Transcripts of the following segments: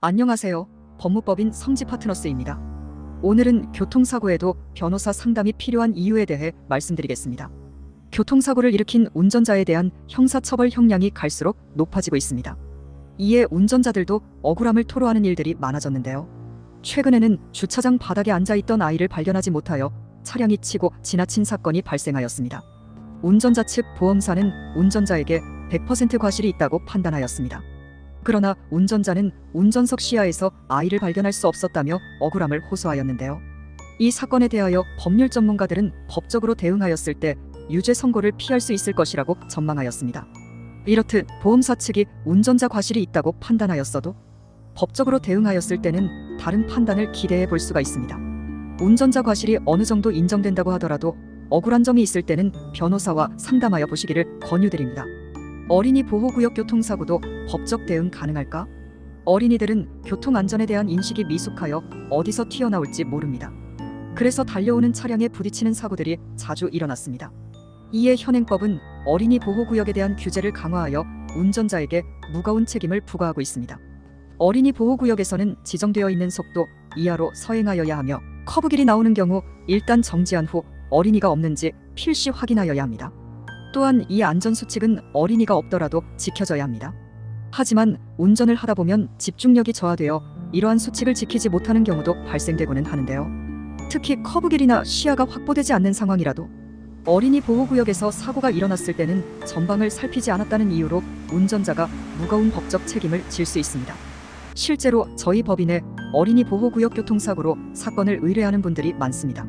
안녕하세요. 법무법인 성지파트너스입니다. 오늘은 교통사고에도 변호사 상담이 필요한 이유에 대해 말씀드리겠습니다. 교통사고를 일으킨 운전자에 대한 형사처벌 형량이 갈수록 높아지고 있습니다. 이에 운전자들도 억울함을 토로하는 일들이 많아졌는데요. 최근에는 주차장 바닥에 앉아있던 아이를 발견하지 못하여 차량이 치고 지나친 사건이 발생하였습니다. 운전자 측 보험사는 운전자에게 100% 과실이 있다고 판단하였습니다. 그러나 운전자는 운전석 시야에서 아이를 발견할 수 없었다며 억울함을 호소하였는데요. 이 사건에 대하여 법률 전문가들은 법적으로 대응하였을 때 유죄 선고를 피할 수 있을 것이라고 전망하였습니다. 이렇듯 보험사 측이 운전자 과실이 있다고 판단하였어도 법적으로 대응하였을 때는 다른 판단을 기대해 볼 수가 있습니다. 운전자 과실이 어느 정도 인정된다고 하더라도 억울한 점이 있을 때는 변호사와 상담하여 보시기를 권유드립니다. 어린이 보호구역 교통사고도 법적 대응 가능할까? 어린이들은 교통안전에 대한 인식이 미숙하여 어디서 튀어나올지 모릅니다. 그래서 달려오는 차량에 부딪히는 사고들이 자주 일어났습니다. 이에 현행법은 어린이 보호구역에 대한 규제를 강화하여 운전자에게 무거운 책임을 부과하고 있습니다. 어린이 보호구역에서는 지정되어 있는 속도 이하로 서행하여야 하며 커브길이 나오는 경우 일단 정지한 후 어린이가 없는지 필시 확인하여야 합니다. 또한 이 안전수칙은 어린이가 없더라도 지켜져야 합니다. 하지만 운전을 하다 보면 집중력이 저하되어 이러한 수칙을 지키지 못하는 경우도 발생되고는 하는데요. 특히 커브길이나 시야가 확보되지 않는 상황이라도 어린이 보호구역에서 사고가 일어났을 때는 전방을 살피지 않았다는 이유로 운전자가 무거운 법적 책임을 질 수 있습니다. 실제로 저희 법인에 어린이 보호구역 교통사고로 사건을 의뢰하는 분들이 많습니다.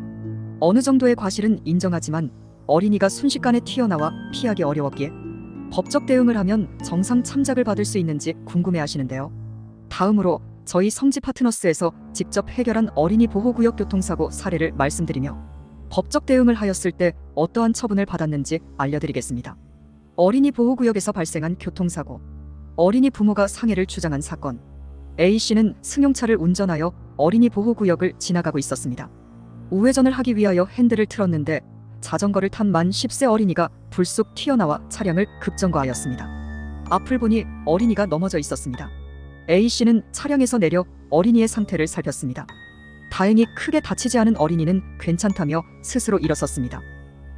어느 정도의 과실은 인정하지만 어린이가 순식간에 튀어나와 피하기 어려웠기에 법적 대응을 하면 정상 참작을 받을 수 있는지 궁금해하시는데요. 다음으로 저희 성지파트너스에서 직접 해결한 어린이 보호구역 교통사고 사례를 말씀드리며 법적 대응을 하였을 때 어떠한 처분을 받았는지 알려드리겠습니다. 어린이 보호구역에서 발생한 교통사고. 어린이 부모가 상해를 주장한 사건. A씨는 승용차를 운전하여 어린이 보호구역을 지나가고 있었습니다. 우회전을 하기 위하여 핸들을 틀었는데 자전거를 탄 만 10세 어린이가 불쑥 튀어나와 차량을 급정거하였습니다. 앞을 보니 어린이가 넘어져 있었습니다. A씨는 차량에서 내려 어린이의 상태를 살폈습니다. 다행히 크게 다치지 않은 어린이는 괜찮다며 스스로 일어섰습니다.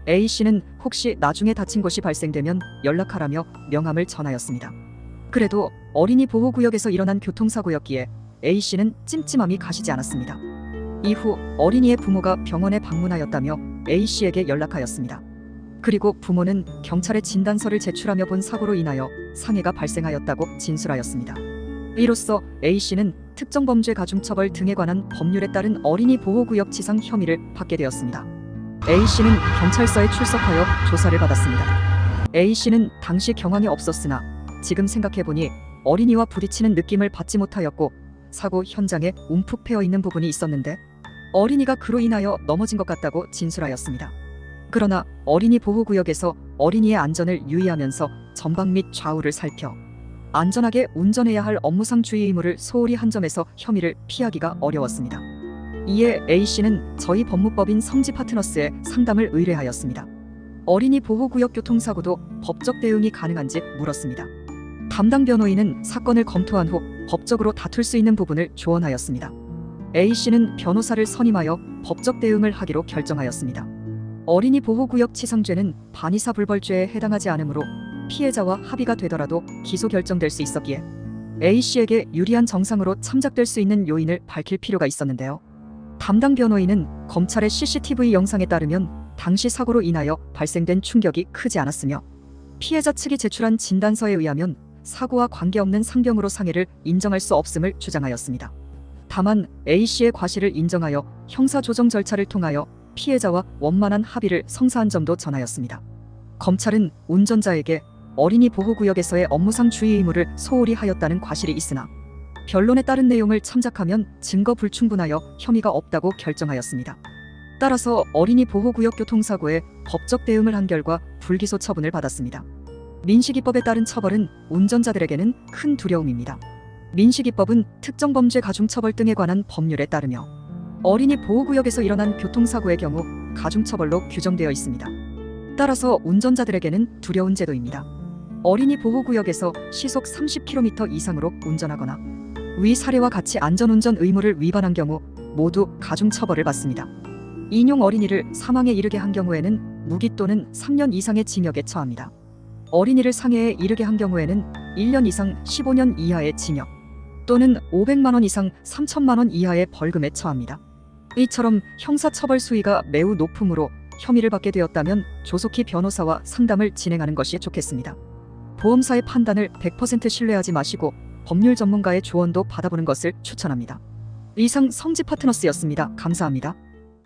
A씨는 혹시 나중에 다친 곳이 발생되면 연락하라며 명함을 전하였습니다. 그래도 어린이 보호구역에서 일어난 교통사고였기에 A씨는 찜찜함이 가시지 않았습니다. 이후 어린이의 부모가 병원에 방문하였다며 A씨에게 연락하였습니다. 그리고 부모는 경찰에 진단서를 제출하며 본 사고로 인하여 상해가 발생하였다고 진술하였습니다. 이로써 A씨는 특정범죄 가중처벌 등에 관한 법률에 따른 어린이 보호구역 치상 혐의를 받게 되었습니다. A씨는 경찰서에 출석하여 조사를 받았습니다. A씨는 당시 경황이 없었으나 지금 생각해보니 어린이와 부딪히는 느낌을 받지 못하였고 사고 현장에 움푹 패여 있는 부분이 있었는데 어린이가 그로 인하여 넘어진 것 같다고 진술하였습니다. 그러나 어린이 보호구역에서 어린이의 안전을 유의하면서 전방 및 좌우를 살펴 안전하게 운전해야 할 업무상 주의 의무를 소홀히 한 점에서 혐의를 피하기가 어려웠습니다. 이에 A씨는 저희 법무법인 성지파트너스에 상담을 의뢰하였습니다. 어린이 보호구역 교통사고도 법적 대응이 가능한지 물었습니다. 담당 변호인은 사건을 검토한 후 법적으로 다툴 수 있는 부분을 조언하였습니다. A씨는 변호사를 선임하여 법적 대응을 하기로 결정하였습니다. 어린이 보호구역 치상죄는 반의사 불벌죄에 해당하지 않으므로 피해자와 합의가 되더라도 기소 결정될 수 있었기에 A씨에게 유리한 정상으로 참작될 수 있는 요인을 밝힐 필요가 있었는데요. 담당 변호인은 검찰의 CCTV 영상에 따르면 당시 사고로 인하여 발생된 충격이 크지 않았으며 피해자 측이 제출한 진단서에 의하면 사고와 관계없는 상병으로 상해를 인정할 수 없음을 주장하였습니다. 다만 A씨의 과실을 인정하여 형사조정 절차를 통하여 피해자와 원만한 합의를 성사한 점도 전하였습니다. 검찰은 운전자에게 어린이 보호구역에서의 업무상 주의 의무를 소홀히 하였다는 과실이 있으나 변론에 따른 내용을 참작하면 증거 불충분하여 혐의가 없다고 결정하였습니다. 따라서 어린이 보호구역 교통사고에 법적 대응을 한 결과 불기소 처분을 받았습니다. 민식이법에 따른 처벌은 운전자들에게는 큰 두려움입니다. 민식이법은 특정범죄 가중처벌 등에 관한 법률에 따르며 어린이 보호구역에서 일어난 교통사고의 경우 가중처벌로 규정되어 있습니다. 따라서 운전자들에게는 두려운 제도입니다. 어린이 보호구역에서 시속 30km 이상으로 운전하거나 위 사례와 같이 안전운전 의무를 위반한 경우 모두 가중처벌을 받습니다. 인용 어린이를 사망에 이르게 한 경우에는 무기 또는 3년 이상의 징역에 처합니다. 어린이를 상해에 이르게 한 경우에는 1년 이상 15년 이하의 징역 또는 500만 원 이상 3천만 원 이하의 벌금에 처합니다. 이처럼 형사처벌 수위가 매우 높으므로 혐의를 받게 되었다면 조속히 변호사와 상담을 진행하는 것이 좋겠습니다. 보험사의 판단을 100% 신뢰하지 마시고 법률 전문가의 조언도 받아보는 것을 추천합니다. 이상 성지 파트너스였습니다. 감사합니다.